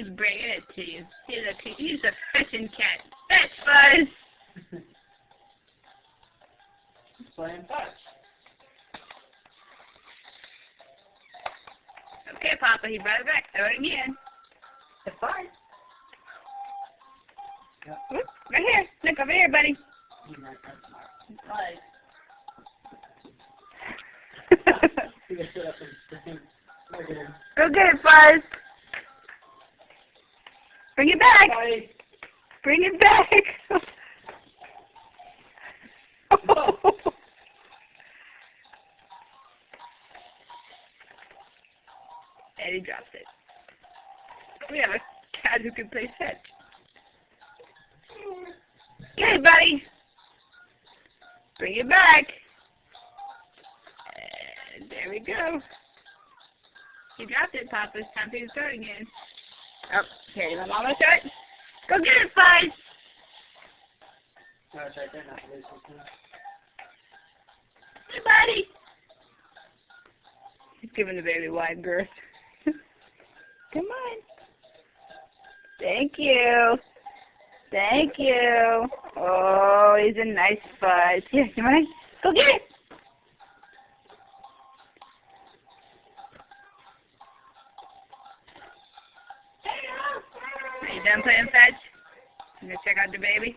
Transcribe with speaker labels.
Speaker 1: He's bringing it to you. He's a fishing cat. That's Fuzz.
Speaker 2: He's playing Fuzz.
Speaker 1: Okay, Papa, he brought it back. Throw it again.
Speaker 2: It's fine.
Speaker 1: Whoop, right here. Look over here, buddy.
Speaker 2: He's not that smart. Right.
Speaker 1: Go get it, Fuzz. Bring it back.
Speaker 2: Bye.
Speaker 1: Bring it back. And he drops it. We have a cat who can play fetch. Get it, buddy. Bring it back. And there we go. He dropped it, Papa. It's time for you to throw it again. Oh, here, my mama throw it. Go get it, Fuzz.
Speaker 2: No, it's right there, not loose.
Speaker 1: Hey, buddy. He's giving the baby wide berth. Come on. Thank you. Thank you. Oh, he's a nice Fuzz. Here, you want to go get it? Are you done playing fetch? You gonna check out the baby?